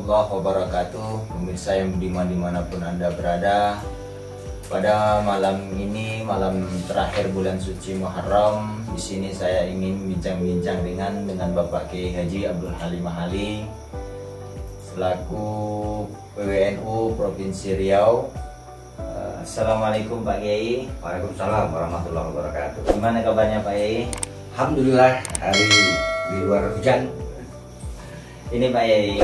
warahmatullahi wabarakatuh. Pemirsa yang dimanapun Anda berada, pada malam ini, malam terakhir bulan suci Muharram, di sini saya ingin bincang-bincang dengan Bapak Kiai Haji Abdul Halim Mahali selaku PWNU Provinsi Riau. Assalamualaikum Pak Kiai. Waalaikumsalam warahmatullahi wabarakatuh. Gimana kabarnya Pak Kiai? Alhamdulillah, hari di luar hujan. Ini Pak Yai,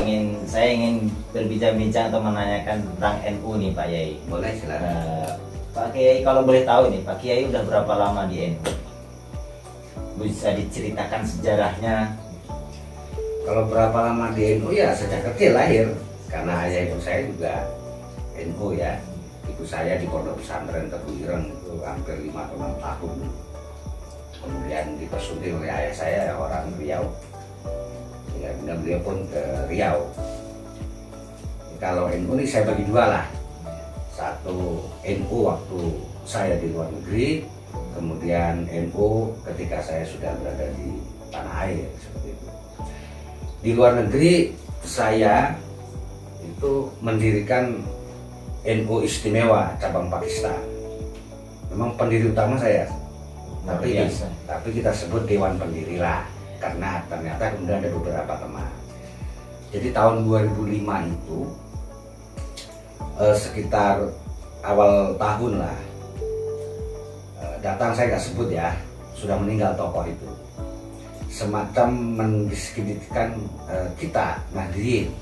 saya ingin berbincang-bincang atau menanyakan tentang NU nih Pak Yai. Boleh, silakan. Pak Kiai, kalau boleh tahu nih, Pak Kiai udah berapa lama di NU? Bisa diceritakan sejarahnya? Kalau berapa lama di NU ya sejak kecil lahir, karena ayah ibu saya juga NU ya. Ibu saya di Pondok Pesantren Tebu Ireng itu hampir 5 atau 6 tahun. Kemudian dipersunting oleh ayah saya orang Riau. Dan beliau pun ke Riau. Kalau NU ini saya bagi dua lah. Satu NU waktu saya di luar negeri, kemudian NU ketika saya sudah berada di tanah air seperti itu. Di luar negeri saya itu mendirikan NU Istimewa cabang Pakistan. Memang pendiri utama saya, tapi kita sebut Dewan Pendiri lah. Karena ternyata kemudian ada beberapa teman. Jadi tahun 2005 itu sekitar awal tahun lah, datang saya nggak sebut ya, sudah meninggal tokoh itu, semacam mendiskreditkan kita Nahdliyin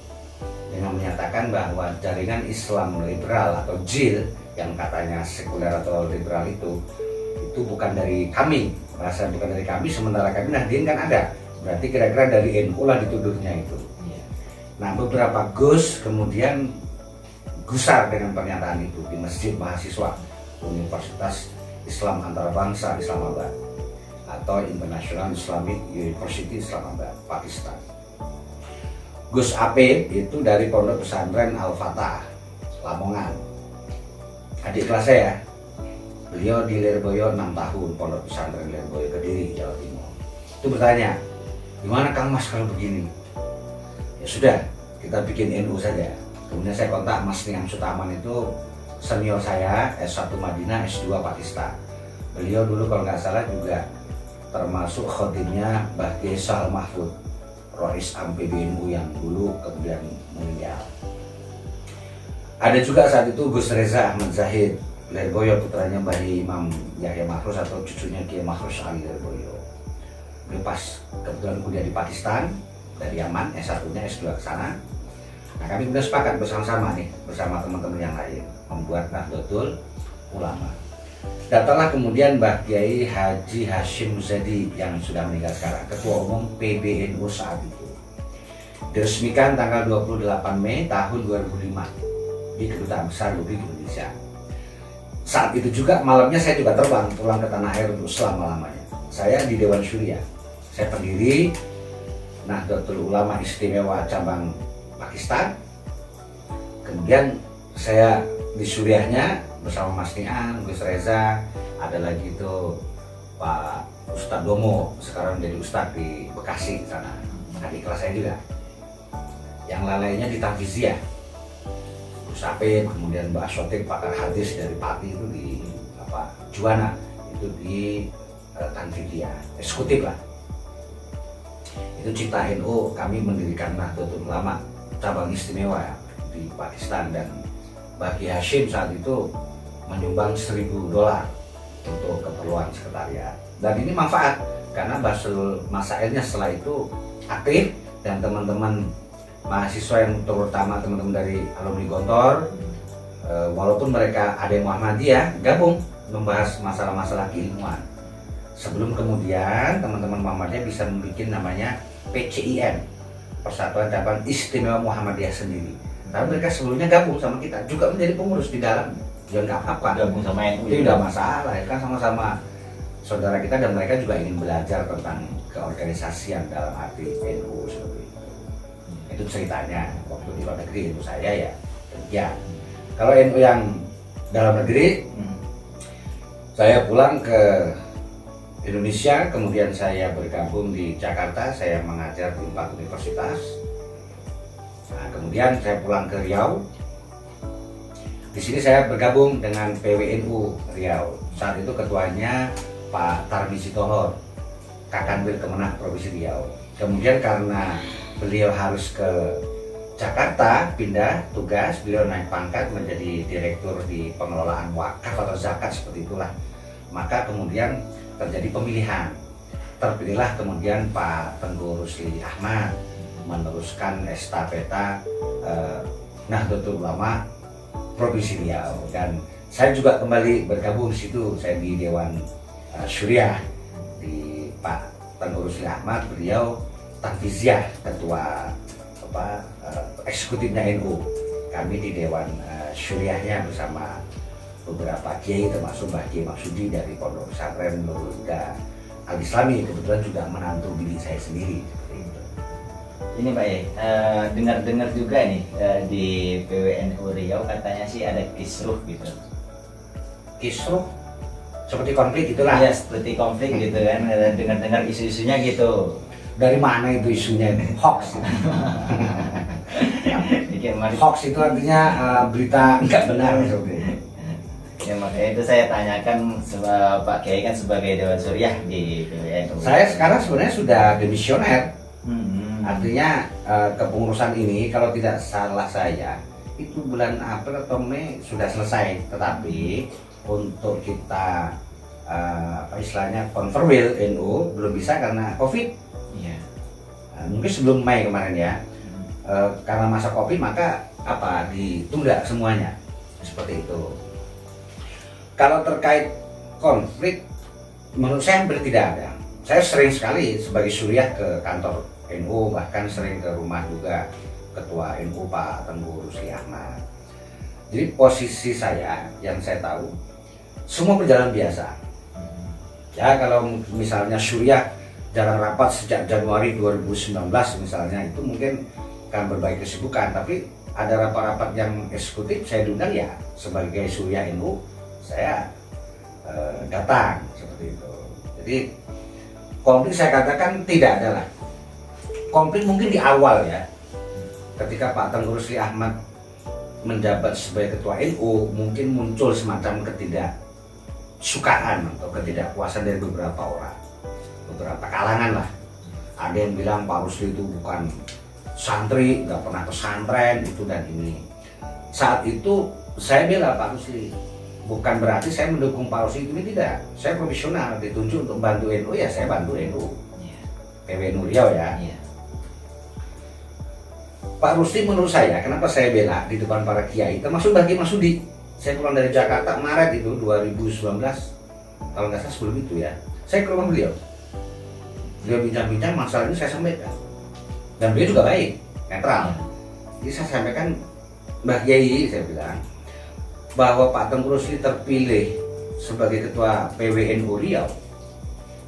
dengan menyatakan bahwa jaringan Islam liberal atau JIL yang katanya sekuler atau liberal itu bukan dari kami. Merasa bukan dari kami, sementara kami Nahdliyin kan ada. Berarti kira-kira dari NU lah dituduhnya itu. Nah, beberapa Gus kemudian gusar dengan pernyataan itu di Masjid Mahasiswa Universitas Islam Antarabangsa Islamabad atau International Islamic University Islamabad, Pakistan. Gus AP itu dari Pondok Pesantren Al-Fatah, Lamongan. Adik kelas saya. Beliau di Lirboyo 6 tahun, Pondok Pesantren Lirboyo Kediri, Jawa Timur. Itu bertanya, gimana Kang Mas kalau begini? Ya sudah, kita bikin NU saja. Kemudian saya kontak Mas Niam Sutaman, itu senior saya, S1 Madinah, S2 Pakistan. Beliau dulu kalau nggak salah juga termasuk khotimnya Mbah Kiai Sal Mahfud, Rois Am PBNU yang dulu kemudian meninggal. Ada juga saat itu Gus Reza Ahmad Zahid, Lirboyo, putranya Mbah Imam Yahya Mahrus atau cucunya Kiai Mahrus Ali Lirboyo. Beliau pas kebetulan kuliah di Pakistan, dari Yaman, S1-nya, S2 ke sana. Nah, kami sudah sepakat bersama-sama nih, bersama teman-teman yang lain, membuat Nahdlatul Ulama. Datanglah kemudian Mbah Kiai Haji Hashim Muzadi yang sudah meninggal sekarang, Ketua Umum PBNU saat itu. Diresmikan tanggal 28 Mei tahun 2005 di Kedutaan Besar Republik Indonesia. Saat itu juga malamnya saya juga terbang pulang ke tanah air untuk selama-lamanya. Saya di Dewan Syuriah. Saya pendiri Nahdlatul Ulama Istimewa cabang Pakistan. Kemudian saya di Suriahnya bersama Mas Nian, Gus Reza, ada lagi itu Pak Ustadz Domo, sekarang jadi Ustadz di Bekasi sana. Adik kelas saya juga. Yang lainnya di Tafiziyah. Sapin, kemudian Mbak Sotik pakar hadis dari Pati itu di Juwana, itu di Tanfidia, eksekutif lah. Itu cipta NU, kami mendirikan Nahdlatul Ulama cabang istimewa ya, di Pakistan, dan Bagi Hashim saat itu menyumbang $1.000 untuk keperluan sekretariat. Dan ini manfaat karena Basul Masailnya setelah itu aktif, dan teman-teman mahasiswa yang terutama teman-teman dari alumni Gontor, walaupun mereka ada yang Muhammadiyah, gabung membahas masalah-masalah keilmuan. Sebelum kemudian teman-teman Muhammadiyah bisa membuat namanya PCIM, Persatuan Cabang Istimewa Muhammadiyah sendiri. Tapi mereka sebelumnya gabung sama kita, juga menjadi pengurus di dalam. Ya nggak apa-apa, gabung sama NU itu tidak masalah, ya kan sama-sama saudara kita, dan mereka juga ingin belajar tentang keorganisasian dalam arti NU seperti itu. Itu ceritanya waktu di luar negeri itu saya ya kerja. Kalau NU yang dalam negeri, saya pulang ke Indonesia, kemudian saya bergabung di Jakarta, saya mengajar di 4 universitas. Nah, kemudian saya pulang ke Riau. Di sini saya bergabung dengan PWNU Riau. Saat itu ketuanya Pak Tarmi Sitohor, Kakanwil Kemenak Provinsi Riau. Kemudian karena beliau harus ke Jakarta, pindah tugas, beliau naik pangkat menjadi direktur di pengelolaan wakaf atau zakat seperti itulah. Maka kemudian terjadi pemilihan. Terpilihlah kemudian Pak Tengku Rusli Ahmad meneruskan estafeta Nahdlatul Ulama Provinsi Riau, dan saya juga kembali bergabung di situ. Saya di Dewan Syuriah di Pak Tengku Rusli Ahmad, beliau Tanfiziah, ketua eksekutifnya NU. Kami di Dewan Syuriahnya bersama beberapa kiai termasuk Mbah Kiai Maksudi dari Pondok Pesantren Nurul Huda Al Islami, kebetulan juga menantu bibi saya sendiri seperti itu. Ini Pak ya, dengar-dengar juga nih di PWNU Riau katanya sih ada kisruh gitu. Kisruh seperti konflik itulah. Iya, seperti konflik gitu kan. Dengar-dengar isu-isunya gitu. Dari mana itu isunya? Hoax. Hoax itu artinya berita nggak benar seperti itu. Ya makanya itu saya tanyakan Pak Kiai kan sebagai Dewan Syuriah di PWNU. Saya sekarang sebenarnya sudah demisioner. Artinya kepengurusan ini kalau tidak salah saya itu bulan April atau Mei sudah selesai. Tetapi untuk kita istilahnya konfirmil NU belum bisa karena COVID. Iya. Mungkin sebelum Mei kemarin ya. Karena masa COVID maka ditunda semuanya seperti itu. Kalau terkait konflik, menurut saya hampir tidak ada. Saya sering sekali sebagai Syuriah ke kantor NU, bahkan sering ke rumah juga Ketua NU Pak Tengku Rusli Ahmad. Jadi posisi saya yang saya tahu semua berjalan biasa. Ya kalau misalnya Syuriah jarang rapat sejak Januari 2019 misalnya, itu mungkin kan berbagai kesibukan, tapi ada rapat-rapat yang eksekutif saya diundang ya sebagai Syuriah NU, saya datang seperti itu. Jadi konflik saya katakan tidak ada lah. Konflik mungkin di awal ya, ketika Pak Tengku Rusli Ahmad menjabat sebagai ketua NU, mungkin muncul semacam ketidaksukaan atau ketidakpuasan dari beberapa orang, beberapa kalangan lah. Ada yang bilang Pak Rusli itu bukan santri, nggak pernah pesantren itu dan ini. Saat itu saya bela Pak Rusli. Bukan berarti saya mendukung Pak Rusli ini, tidak. Saya profesional, ditunjuk untuk bantu NU ya saya bantu NU. PWNU Riau ya. Pak Rusli menurut saya, kenapa saya bela di depan para kiai, termasuk Mbah Kiai Maksudi. Saya pulang dari Jakarta Maret itu 2019, kalau nggak salah sebelum itu ya. Saya ke rumah beliau. Beliau bincang-bincang masalah ini saya sampaikan. Dan beliau juga baik, netral. Jadi saya sampaikan, Mbah Kiai, saya bilang bahwa Pak Tengku Rusli terpilih sebagai ketua PWNU Riau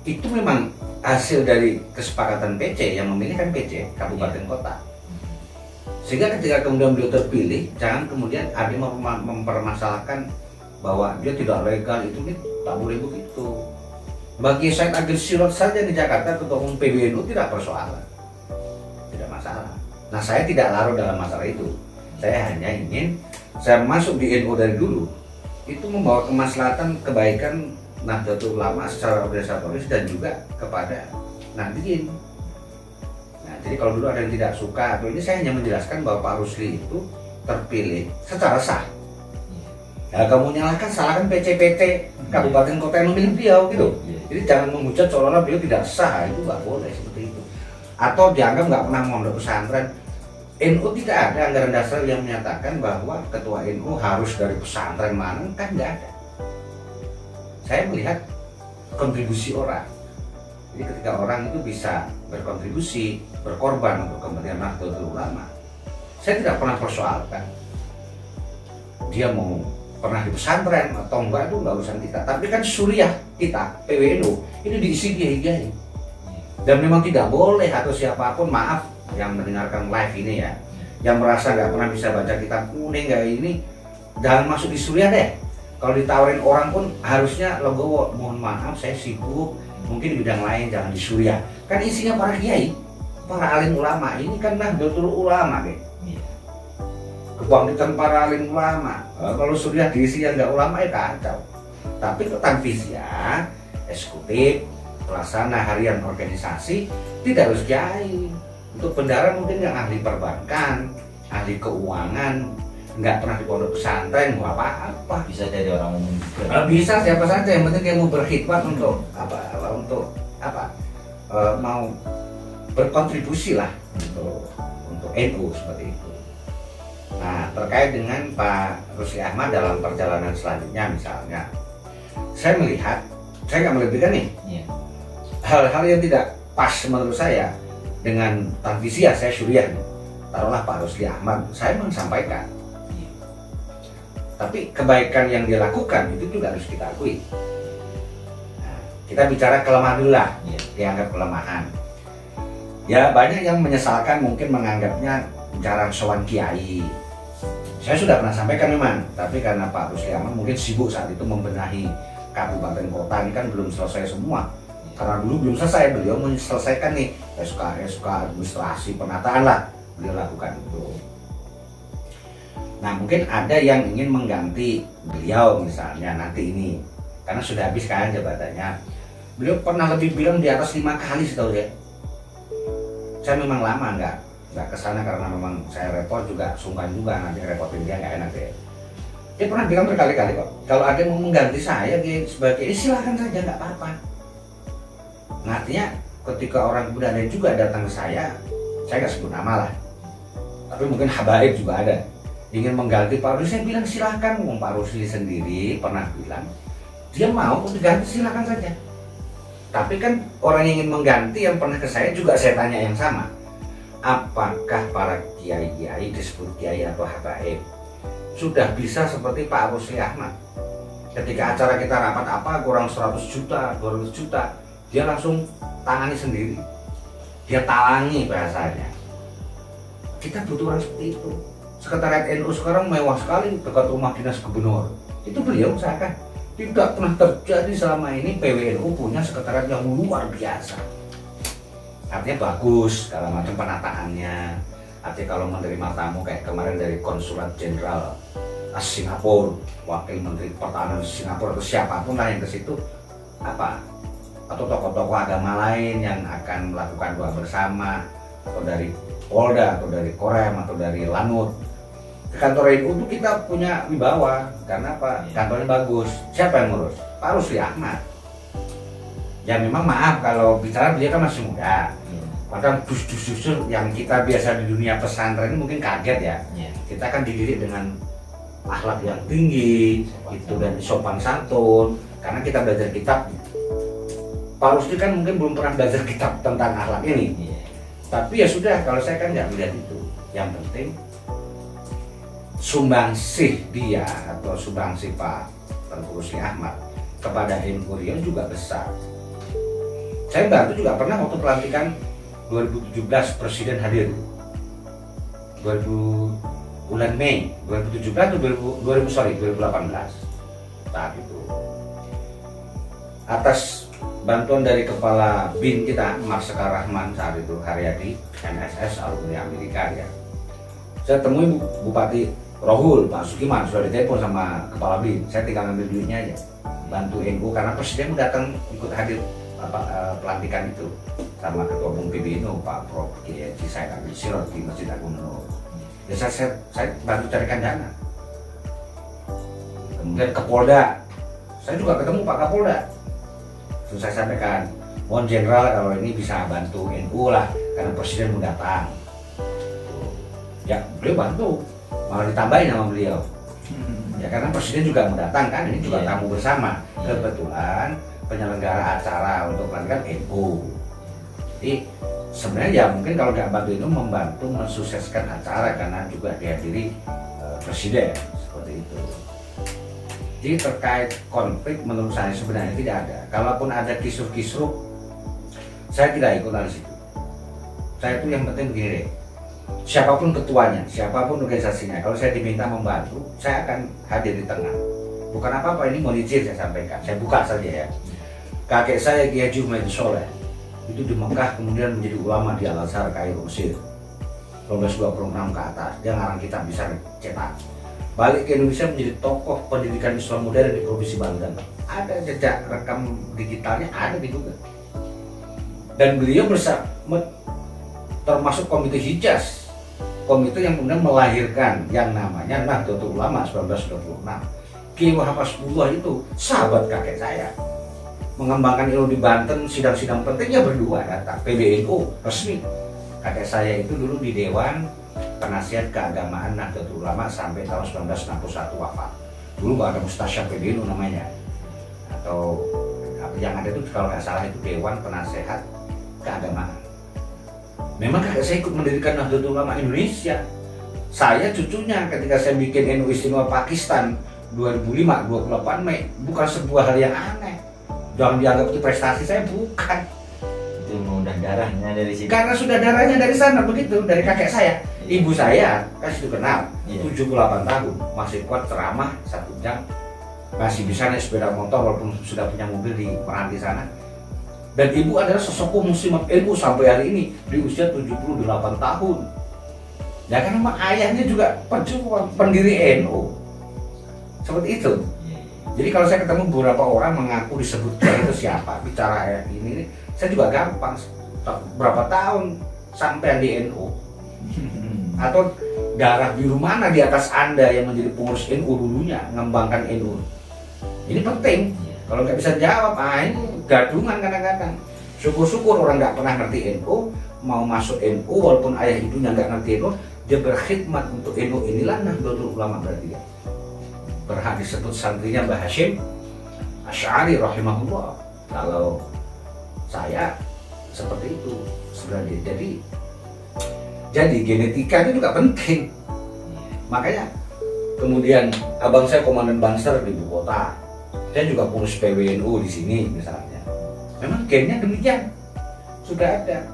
itu memang hasil dari kesepakatan PC yang memilih kan PC kabupaten kota. Sehingga ketika kemudian beliau terpilih, jangan kemudian ada yang mempermasalahkan bahwa dia tidak legal, itu tak boleh begitu. Bagi Syed Agil Sirot saja di Jakarta ketua umum PWNU tidak persoalan, tidak masalah. Nah saya tidak larut dalam masalah itu. Saya hanya ingin, saya masuk di NU dari dulu itu membawa kemaslahatan kebaikan Nahdlatul Ulama secara organisatoris dan juga kepada Nahdliyin. Nah, jadi kalau dulu ada yang tidak suka atau ini, saya hanya menjelaskan bahwa Pak Rusli itu terpilih secara sah. Nah, kamu nyalahkan, salahkan PC-PT kabupaten kota yang memilih beliau gitu. Jadi jangan menghujat seolah-olah beliau tidak sah, itu nggak boleh seperti itu. Atau dianggap nggak pernah mondok pesantren. NU tidak ada anggaran dasar yang menyatakan bahwa ketua NU harus dari pesantren mana, kan nggak ada. Saya melihat kontribusi orang. Jadi ketika orang itu bisa berkontribusi, berkorban untuk kepentingan Nahdlatul Ulama, saya tidak pernah persoalkan. Dia mau pernah di pesantren atau enggak itu nggak urusan kita. Tapi kan Syuriah kita, PWNU, ini diisi kiai-kiai. Dan memang tidak boleh atau siapapun, maaf yang mendengarkan live ini ya, yang merasa nggak pernah bisa baca kitab kuning nggak ini, jangan masuk di Syuriah deh. Kalau ditawarin orang pun harusnya legowo, mohon maaf saya sibuk, mungkin di bidang lain, jangan di Syuriah. Kan isinya para kiai. para alim ulama ini kan Nahdlatul Ulama deh. Iya. Kebangkitan para alim ulama. Kalau Suriah diisi yang nggak ulama ya kacau. Tapi tanfiziyah, eksekutif, pelaksana harian organisasi tidak harus kiai. Untuk bendara mungkin yang ahli perbankan, ahli keuangan, nggak pernah di pondok pesantren, mau apa-apa. Bisa dari orang umum juga. Bisa siapa saja, yang penting dia mau berkhidmat untuk apa? Mau berkontribusi lah untuk NU seperti itu. Nah, terkait dengan Pak Rusli Ahmad dalam perjalanan selanjutnya misalnya, saya melihat, saya nggak melebihkan nih, Iya. hal-hal yang tidak pas menurut saya dengan tanfiziyah saya Suriah. Taruhlah Pak Rusli Ahmad, saya menyampaikan. Iya. Tapi kebaikan yang dia lakukan itu juga harus kita akui. Nah, kita bicara kelemahan dulu lah, Iya. dianggap kelemahan. Ya banyak yang menyesalkan, mungkin menganggapnya jarang sowan kiai. Saya sudah pernah sampaikan memang, tapi karena Pak Rusli Ahmad mungkin sibuk saat itu membenahi kabupaten kota ini kan belum selesai semua. Karena dulu belum selesai, beliau menyelesaikan nih SK administrasi penataan lah, beliau lakukan itu. Nah mungkin ada yang ingin mengganti beliau misalnya nanti ini, karena sudah habis kan jabatannya. Beliau pernah lebih bilang di atas 5 kali setahu saya. Saya memang lama nggak kesana karena memang saya repot juga, sungkan juga nanti repotin dia, nggak enak deh. Dia pernah bilang berkali-kali kok, kalau ada yang mau mengganti saya sebagai silahkan saja, nggak apa-apa. Nah, artinya ketika orang budaya juga datang ke saya nggak sebut nama lah, tapi mungkin habaib juga ada ingin mengganti Pak Rusli, saya bilang silahkan. Pak Rusli sendiri pernah bilang dia mau diganti, silahkan saja. Tapi kan orang yang ingin mengganti yang pernah ke saya juga saya tanya yang sama, apakah para kiai-kiai disebut kiai atau habaib sudah bisa seperti Pak Rusli Ahmad? Ketika acara kita rapat apa kurang 100 juta, 200 juta, dia langsung tangani sendiri, dia talangi bahasanya. Kita butuh orang seperti itu. Sekretariat NU sekarang mewah sekali dekat rumah dinas gubernur. Itu beliau usahakan. Tidak pernah terjadi selama ini PWNU punya sekretariat yang luar biasa. Artinya bagus segala macam penataannya. Artinya kalau menerima tamu kayak kemarin dari Konsulat Jenderal Singapura, Wakil Menteri Pertahanan Singapura atau siapapun lah yang ke situ, apa? Atau tokoh-tokoh agama lain yang akan melakukan doa bersama, atau dari Polda, atau dari Korem, atau dari Lanut. Ke kantor NU itu kita punya wibawa, karena apa? Kantornya bagus. Siapa yang ngurus? Pak Rusli Ahmad. Ya memang maaf kalau bicara beliau kan masih muda. Padahal dus-dus yang kita biasa di dunia pesantren ini mungkin kaget ya. Kita kan dididik dengan akhlak yang tinggi, itu dan sopan santun. Karena kita belajar kitab. Pak Rusli kan mungkin belum pernah belajar kitab tentang akhlak ini. Tapi ya sudah, kalau saya kan nggak melihat itu. Yang penting sumbangsih dia atau sumbangsih Pak Tengku Rusli Ahmad kepada NU Riau juga besar. Saya bantu juga pernah waktu pelantikan 2017 Presiden hadir 2000 bulan Mei 2017 atau 2018 saat itu, atas bantuan dari kepala BIN kita Marsikal Rahman saat itu, Haryadi MSS alumni Amerika ya. Saya temui Bupati Rohul, Pak Sukiman, sudah ditelepon sama kepala BIN. Saya tinggal ngambil duitnya aja, bantu NU karena presiden datang ikut hadir pelantikan itu sama ketua umum PBNU Pak Prof Kiai Said Abdul Sirot di Masjid Agung Nur. Ya saya bantu carikan dana. Kemudian ke Polda, saya juga ketemu Pak Kapolda. Terus saya sampaikan, mohon Jenderal kalau ini bisa bantu NU lah karena presiden mau datang. Ya beliau bantu, malah ditambahin sama beliau. Ya karena presiden juga mau datang kan, ini juga tamu bersama. Kebetulan penyelenggara acara untuk pelantikan NU. Jadi sebenarnya ya mungkin kalau nggak bantu itu membantu mensukseskan acara karena juga dihadiri presiden seperti itu. Jadi terkait konflik menurut saya sebenarnya tidak ada. Kalaupun ada kisruh-kisruh, saya tidak ikut di situ. Saya itu yang penting begini deh. Siapapun ketuanya, siapapun organisasinya, kalau saya diminta membantu, saya akan hadir di tengah. Bukan apa-apa, ini mau izin saya sampaikan, saya buka saja ya. Kakek saya Kiai Haji Jumaidi Soleh, itu di Mekah, kemudian menjadi ulama di Al-Azhar Kairo Mesir 1926 ke atas. Dia ngarang kitab bisa cetak. Balik ke Indonesia menjadi tokoh pendidikan Islam modern di Provinsi Banten. Ada jejak rekam digitalnya, ada di Google. Dan beliau termasuk komite Hijaz, komite yang kemudian melahirkan yang namanya Nahdlatul Ulama 1926. Kiai Wahab Hasbullah itu sahabat kakek saya, mengembangkan ilmu di Banten. Sidang-sidang pentingnya berdua datang, PBNU resmi. Kakek saya itu dulu di Dewan Penasihat Keagamaan Nahdlatul Ulama sampai tahun 1961 wafat. Dulu nggak ada Mustasyar PBNU namanya, atau yang ada itu kalau nggak salah itu Dewan Penasehat Keagamaan. Memang kakek saya ikut mendirikan Nahdlatul Ulama Indonesia. Saya cucunya ketika saya bikin NU Istimewa Pakistan 2005 28 Mei, bukan sebuah hal yang aneh. Jangan dianggap itu prestasi saya, bukan. Itu udah darahnya dari sini. Karena sudah darahnya dari sana begitu, dari kakek saya. Ibu saya kan sudah kenal, 78 tahun, masih kuat ceramah 1 jam, masih bisa naik sepeda motor walaupun sudah punya mobil di Meranti sana. Dan ibu adalah sesepuh muslimat NU sampai hari ini di usia 78 tahun. Ya kan memang ayahnya juga pejuang pendiri NU. Seperti itu. Jadi kalau saya ketemu beberapa orang mengaku disebut itu siapa, bicara ini, saya juga gampang. Berapa tahun sampai di NU? Atau darah biru mana di atas Anda yang menjadi pengurus NU dulunya, mengembangkan NU? Ini penting. Kalau nggak bisa jawab, ini gadungan kadang-kadang. Syukur-syukur orang nggak pernah ngerti NU, mau masuk NU walaupun ayah ibunya nggak ngerti NU, dia berkhidmat untuk NU. Inilah Nahdlatul Ulama berarti ya. Berhak disebut santrinya Mbah Hashim Asy'ari rahimahullah. Kalau saya seperti itu sebenarnya. Jadi genetika itu juga penting. Makanya kemudian abang saya komandan Banser di ibu kota, saya juga pengurus PWNU di sini misalnya. Memang gennya demikian, sudah ada.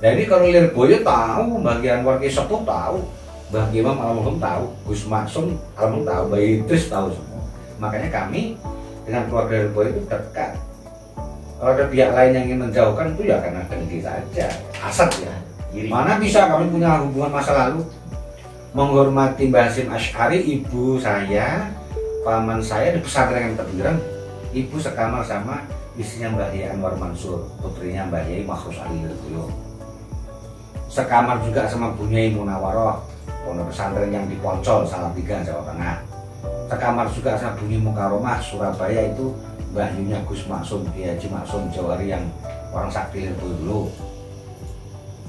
Jadi kalau Lirboyo tahu, bagian warga Sepuh tahu, Mbah Imam almarhum tahu, Gus Maksum almarhum tahu, Mbah Idris tahu semua. Makanya kami dengan keluarga Lirboyo itu dekat. Kalau ada pihak lain yang ingin menjauhkan itu ya karena dengki saja, asat ya. Mana bisa kami punya hubungan masa lalu. Menghormati Mbah Hashim Asy'ari, ibu saya, paman saya di pesantren yang terbilang, ibu sekamar sama istrinya Mbah Yai Anwar Mansur, putrinya Mbah Yai Makhrus Ali Lirboyo. Sekamar juga sama Bu Nyai Munawaroh, pondok pesantren yang di Poncol, Salatiga, Jawa Tengah. Sekamar juga sama Bu Nyai Mukaromah, Surabaya, itu Mbah Yunya Gus Maksum, Kiai Haji Maksum Jawari yang orang sakti Lirboyo dulu.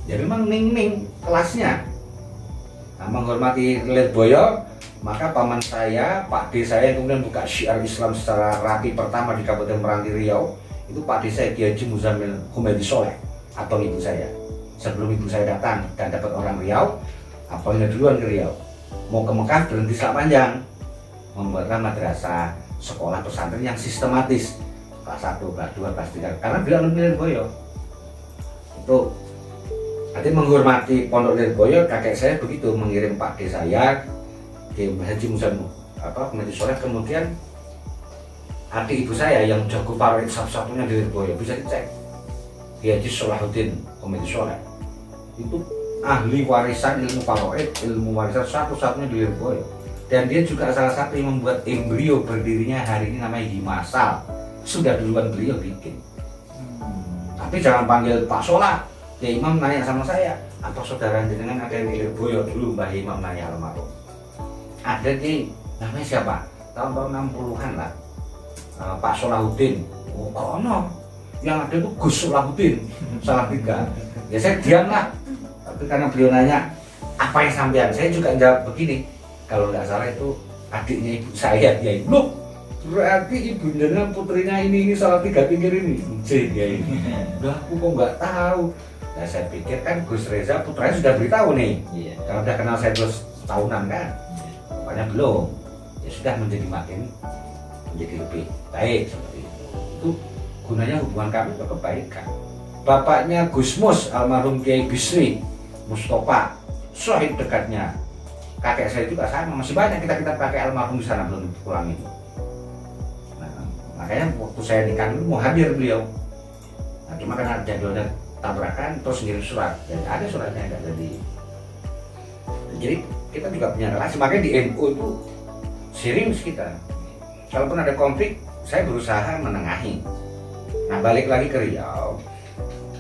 Jadi memang ning-ning kelasnya. Nah, menghormati Lirboyo, maka paman saya, Pak D saya yang kemudian buka syiar Islam secara rapi pertama di Kabupaten Meranti Riau, itu Pak D saya Kiai Haji Muzamil Humedi Soleh atau ibu saya. Sebelum ibu saya datang dan dapat orang Riau, apalagi duluan ke Riau, mau ke Mekah berhenti Selat Panjang, membuatkan madrasah sekolah pesantren yang sistematis, kelas 1, kelas 2, kelas 3, karena beliau alumni Lirboyo. Itu nanti menghormati Pondok Lirboyo, kakek saya begitu mengirim Pak D saya ke Haji Muzamil Humedi Soleh. Kemudian adik ibu saya yang jago paroid satu-satunya di Lirboyo, bisa dicek, Kiai Haji Solahuddin Humedi Soleh, itu ahli warisan ilmu paroid, ilmu warisan satu-satunya di Lirboyo. Dan dia juga salah satu yang membuat embrio berdirinya hari ini namanya Himasal. Sudah duluan beliau bikin. Tapi jangan panggil Pak Solah. Ya Imam nanya sama saya, apa saudara jenengan ada yang di Lirboyo? Dulu Mbah Imam nanya almarhum. Ada di, namanya siapa? Tahun-tahun 60-an lah. Pak Solahuddin. Oh kono, yang ada itu Gus Solahuddin. Salatiga. Ya saya diam lah. Tapi karena beliau nanya, apa yang sampean? Saya juga jawab begini. Kalau nggak salah itu adiknya ibu saya, dia itu. Loh, berarti ibu dengan putrinya ini Salatiga pinggir ini. Dia ini. Udah aku kok nggak tahu. Nah saya pikir kan Gus Reza putranya sudah beritahu nih. Kalau udah kenal saya terus tahunan kan. Pokoknya belum. Ya sudah menjadi lebih baik seperti itu. Itu gunanya hubungan kami itu kebaikan. Bapaknya Gus Mus almarhum Kiai Bisri Mustafa, syahid dekatnya. Kakek saya juga sama, masih banyak kita pakai almarhum di sana belum pulang itu. Nah, makanya waktu saya nikah dulu mau hadir beliau. Nah, cuma karena jadwalnya tabrakan terus ngirim surat, dan ada suratnya nggak jadi kita juga punya relasi. Makanya di NU itu serius kita, kalaupun ada konflik saya berusaha menengahi. Nah, balik lagi ke Riau,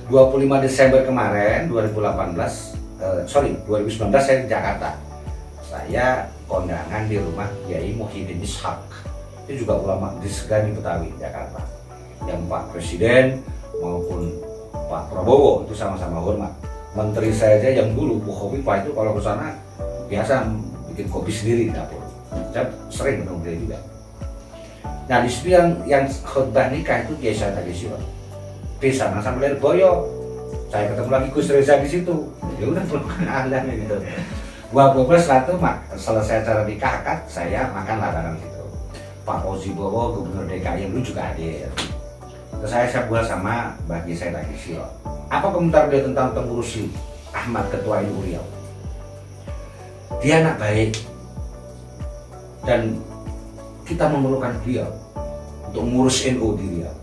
25 Desember kemarin 2019 saya di Jakarta. Saya kondangan di rumah Kiai Muhyiddin Ishaq, itu juga ulama di Segani Betawi, Jakarta, yang Pak Presiden maupun Pak Prabowo itu sama-sama hormat. Menteri saya aja yang dulu Bu Khofifah itu kalau ke sana biasa bikin kopi sendiri di dapur. Saya sering ketemu dia juga. Nah, di situ yang khutbah nikah itu Kiai Said Agil di sana sampai Lirboyo. Saya ketemu lagi Gus Reza di situ. Ya udah pelukan ahlan gitu. Gua setelah itu selesai acara nikah akad, saya makan bareng gitu. Pak Fauzi Bowo, Gubernur DKI yang dulu juga hadir. Terus saya buat sama Mbak Kiai Said Agil. Apa komentar beliau tentang Tengku Rusli Ahmad, Ketua NU Riau? Dia anak baik dan kita memerlukan beliau untuk mengurus NU di Riau.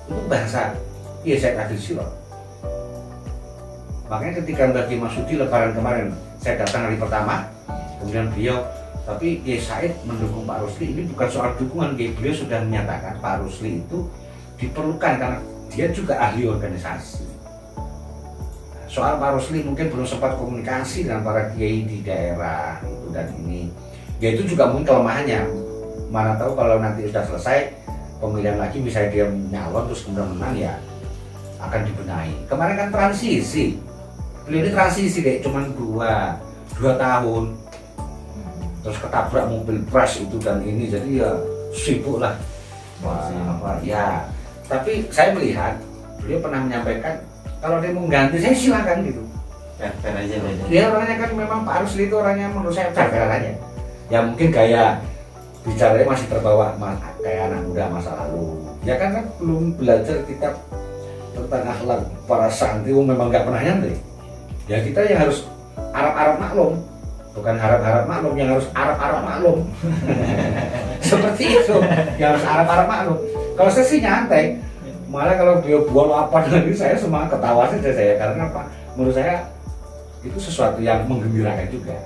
Itu bahasa Kiai Said Agil. Makanya ketika Mbak Kiai Masudi lebaran kemarin, saya datang hari pertama, kemudian beliau, tapi Kiai Said mendukung Pak Rusli. Ini bukan soal dukungan, beliau sudah menyatakan Pak Rusli itu diperlukan karena dia juga ahli organisasi. Soal Pak Rusli mungkin belum sempat komunikasi dengan para kiai di daerah itu dan ini. Ya itu juga mungkin kelemahannya. Mana tahu kalau nanti sudah selesai pemilihan lagi, misalnya dia nyalon terus kemudian menang, ya akan dibenahi. Kemarin kan transisi, beliau ini transisi kayak cuman 2 tahun, terus ketabrak mobil pres itu dan ini, jadi ya sibuk lah. Wah, apa ya. Tapi saya melihat beliau pernah menyampaikan kalau dia mau ganti saya silakan gitu. Fair aja. Dia orangnya kan memang Pak Rusli itu orangnya menurut saya fair aja. Ya mungkin gaya bicaranya masih terbawa kayak anak muda masa lalu. Ya kan belum belajar kitab tentang akhlak para santri, memang nggak pernah nyantri. Ya kita yang harus Arab maklum, bukan harap maklum, yang harus Arab maklum. Seperti itu, yang harus Arab maklum. Kalau saya sih nyantai, malah kalau beliau buang apa lagi saya semua ketawa saja saya, karena apa? Menurut saya itu sesuatu yang menggembirakan juga.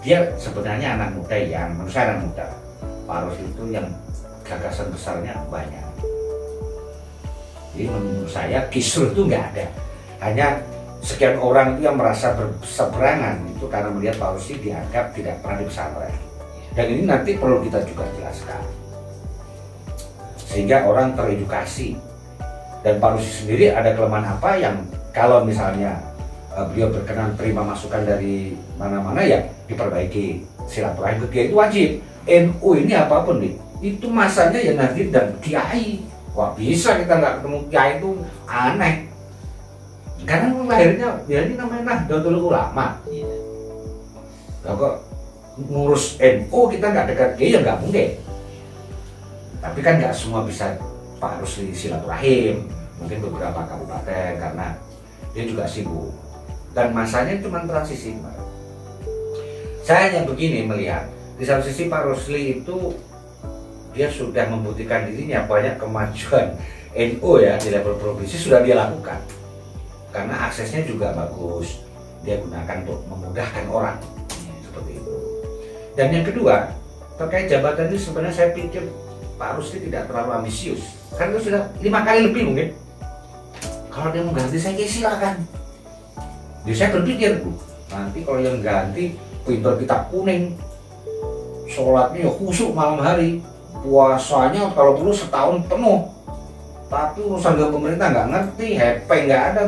Dia sebenarnya anak muda yang menurut saya anak muda. Pak Rusli itu yang gagasan besarnya banyak. Jadi menurut saya kisruh itu nggak ada. Hanya sekian orang itu yang merasa berseberangan itu karena melihat Pak Rusli dianggap tidak pernah di pesantren. Dan ini nanti perlu kita juga jelaskan, sehingga orang teredukasi. Dan Pak Rusli sendiri ada kelemahan apa yang kalau misalnya beliau berkenan terima masukan dari mana-mana, ya diperbaiki. Silaturahim ke kiai itu wajib. NU ini apapun nih, itu masanya ya Nahdien dan kiai. Wah, bisa kita nggak ketemu kiai itu aneh. Karena lahirnya ya ini namanya Nahdlatul Ulama. Kalau kok ngurus NU kita nggak dekat kiai ya nggak mungkin. Tapi kan nggak semua bisa Pak Rusli silaturahim. Mungkin beberapa kabupaten karena dia juga sibuk. Dan masanya cuma transisi. Saya hanya begini melihat, di satu sisi Pak Rusli itu dia sudah membuktikan dirinya, banyak kemajuan NU ya di level provinsi sudah dia lakukan. Karena aksesnya juga bagus, dia gunakan untuk memudahkan orang, seperti itu. Dan yang kedua, terkait jabatan ini sebenarnya saya pikir Pak Rusli tidak terlalu ambisius, karena itu sudah 5 kali lebih mungkin. Kalau dia mau ganti saya silakan. Jadi saya berpikir, nanti kalau yang ganti pinter kitab kuning, sholatnya ya khusyuk malam hari, puasanya kalau perlu setahun penuh. Tapi urusan dengan pemerintah nggak ngerti, hepeng nggak ada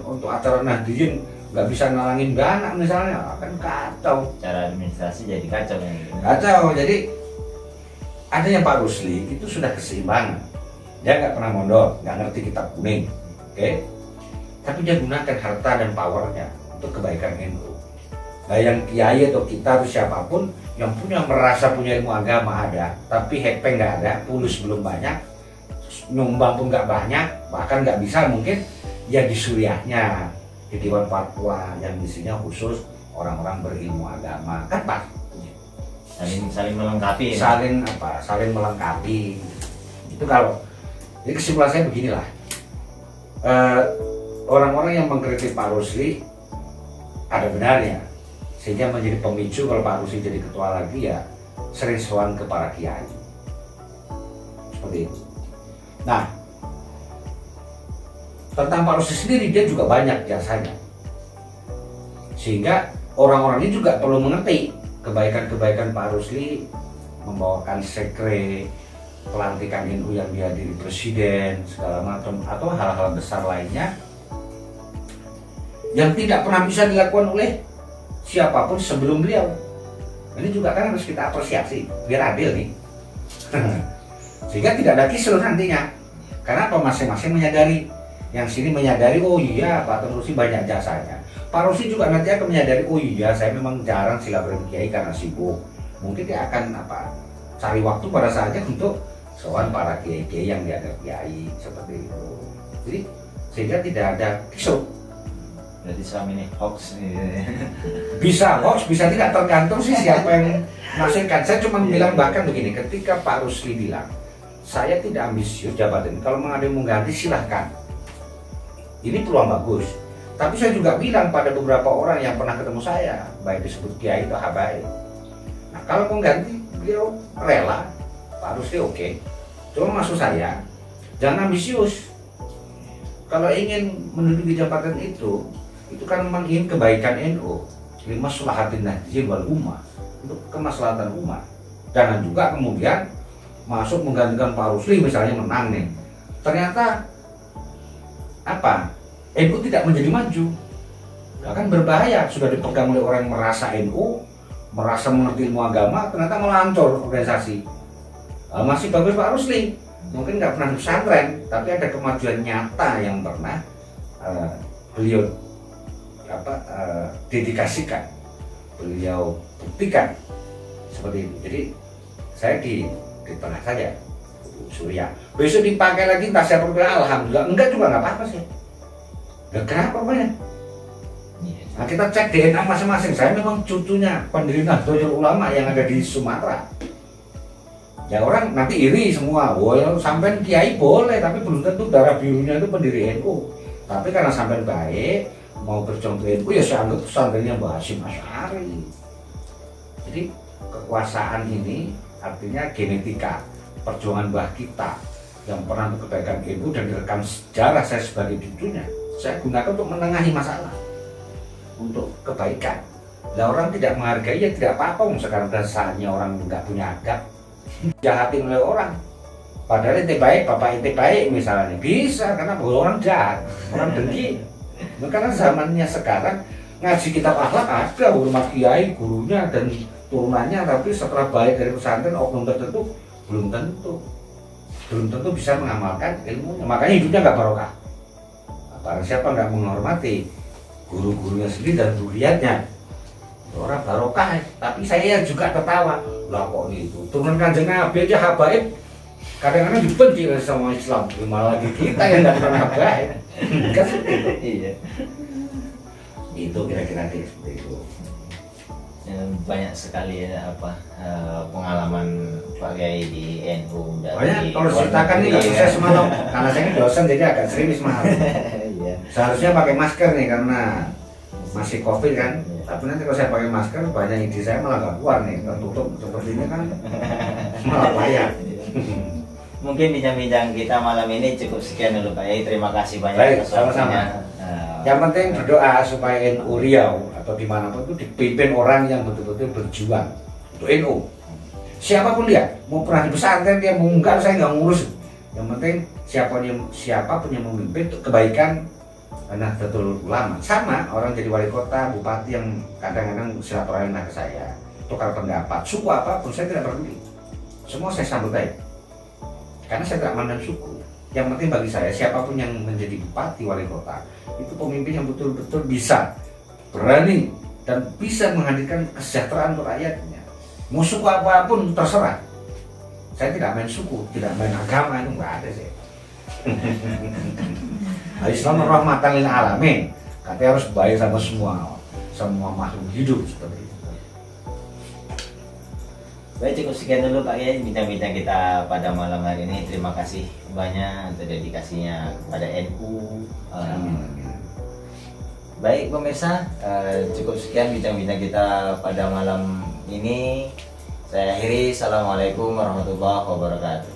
untuk acara Nahdien, nggak bisa nalangin dana misalnya, akan kacau. Cara administrasi jadi kacau ya. Kacau. Jadi adanya Pak Rusli itu sudah keseimbangan. Dia nggak pernah mondok, nggak ngerti kitab kuning, oke? Tapi dia gunakan harta dan powernya untuk kebaikan NU. Nah, yang kiai atau kita atau siapapun yang merasa punya ilmu agama ada, tapi hepeng nggak ada, pulus belum banyak, nyumbang pun nggak banyak, bahkan nggak bisa mungkin, ya di suriahnya, di Dewan Fatwa yang isinya khusus orang-orang berilmu agama, kan Pak? Saling melengkapi. Saling melengkapi. Itu kalau, jadi kesimpulan saya beginilah, orang-orang yang mengkritik Pak Rusli ada benarnya, sehingga menjadi pemicu kalau Pak Rusli jadi ketua lagi ya sering sowan ke para kiai seperti itu. Nah, tentang Pak Rusli sendiri dia juga banyak jasanya, sehingga orang-orang ini juga perlu mengerti kebaikan-kebaikan Pak Rusli, membawakan sekre, pelantikan NU yang dihadiri presiden, segala macam, atau hal-hal besar lainnya yang tidak pernah bisa dilakukan oleh siapapun sebelum beliau. Ini juga kan harus kita apresiasi, biar adil nih. Sehingga tidak ada kisruh nantinya. Karena apa? Masing-masing menyadari. Yang sini menyadari, oh iya Pak Tun Rusli banyak jasanya. Pak Rusli juga nanti akan menyadari, oh iya saya memang jarang silaturahmi kiai karena sibuk. Mungkin dia akan cari waktu pada saatnya untuk soal para kiai-kiai yang dianggap kiai seperti itu. Jadi sehingga tidak ada kisruh. Berarti selama ini hoax nih. Bisa hoax, bisa tidak, tergantung sih siapa yang menafsirkan. Saya cuma bilang bahkan begini, ketika Pak Rusli bilang saya tidak ambisius jabatan, kalau ada yang mengganti silahkan, ini peluang bagus. Tapi saya juga bilang pada beberapa orang yang pernah ketemu saya, baik disebut kiai atau habaib, nah kalau mau ganti beliau rela, Pak Rusli oke. Cuma maksud saya jangan ambisius. Kalau ingin menduduki jabatan itu kan memang ingin kebaikan NU, limaslahatin nahdiyin wal ummah, untuk kemaslahatan umat. Jangan juga kemudian masuk menggantikan Pak Rusli misalnya menang nih, ternyata NU tidak menjadi maju. Akan berbahaya, sudah dipegang oleh orang yang merasa NU, merasa mengerti ilmu agama, ternyata melantur organisasi. Masih bagus Pak Rusli, mungkin nggak pernah di pesantren, tapi ada kemajuan nyata yang pernah beliau dedikasikan, beliau buktikan seperti itu. Jadi saya di tengah saja, Surya. Besok dipakai lagi entah siapa bilang alhamdulillah, enggak juga nggak apa-apa sih. Kenapa banyak? Nah, kita cek DNA masing-masing. Saya memang cucunya pendiri Nahdlatul Ulama yang ada di Sumatera. Ya orang nanti iri semua, wah sampai kiai boleh, tapi belum tentu darah birunya itu pendiri NU. Tapi karena sampai baik, mau berjuang ke NU, ya saya anggap pesantrennya Mbah Hasyim Asy'ari. Jadi kekuasaan ini artinya genetika perjuangan mbah kita yang pernah untuk kebaikan NU dan direkam sejarah saya sebagai cucunya. Saya gunakan untuk menengahi masalah, untuk kebaikan. Lah orang tidak menghargai ya tidak apa-apa, sekarang saatnya orang nggak punya adab jahatin oleh orang, padahal ente baik, bapak ente baik misalnya, bisa karena orang jahat, orang dengki. Karena zamannya sekarang ngaji kitab akhlak ada, hormat kiai, gurunya dan turunannya, tapi setelah baik dari pesantren oknum tertentu belum tentu bisa mengamalkan ilmunya, makanya hidupnya nggak barokah. Barang siapa nggak menghormati guru-gurunya sendiri dan zuriatnya, orang barokah. Tapi saya juga tertawa, lah kok itu turunan Kanjeng Nabi aja habaib kadang-kadang dibenci oleh sama Islam, malah lagi kita yang nggak pernah habaib. Kan iya, itu kira-kira seperti itu. Banyak sekali ya pengalaman Pak Kiai di NU dari banyak, kalau ceritakan ini nggak sukses semalam karena saya dosen jadi agak serius mahal. Iya. Seharusnya pakai masker nih karena masih COVID kan, tapi nanti kalau saya pakai masker banyak ide saya malah nggak keluar nih, tertutup seperti ini kan malah bahaya. Mungkin bincang-bincang kita malam ini cukup sekian dulu Pak Kiai. Terima kasih banyak. Baik, sama-sama. Yang penting berdoa supaya NU Riau atau dimanapun itu dipimpin orang yang betul-betul berjuang untuk NU. Siapapun dia, mau pernah di pesantren dia mau enggak, saya nggak ngurus. Yang penting siapapun yang memimpin untuk kebaikan Nahdlatul Ulama. Sama orang jadi wali kota, bupati yang kadang-kadang silaturahmi ke saya, tukar pendapat, suku apapun saya tidak peduli. Semua saya sambut baik. Karena saya tidak mandang suku. Yang penting bagi saya siapapun yang menjadi bupati, wali kota, itu pemimpin yang betul-betul bisa, berani dan bisa menghadirkan kesejahteraan untuk rakyatnya. Mau suku apapun terserah. Saya tidak main suku, tidak main agama, itu nggak ada sih. Islam rahmatan lil alamin, katanya harus baik sama semua makhluk hidup seperti itu. Baik, cukup sekian dulu Pak Kiai bincang-bincang kita pada malam hari ini. Terima kasih banyak untuk dedikasinya kepada NU. Amin, amin. Baik pemirsa, cukup sekian bincang-bincang kita pada malam ini. Saya akhiri. Assalamualaikum warahmatullahi wabarakatuh.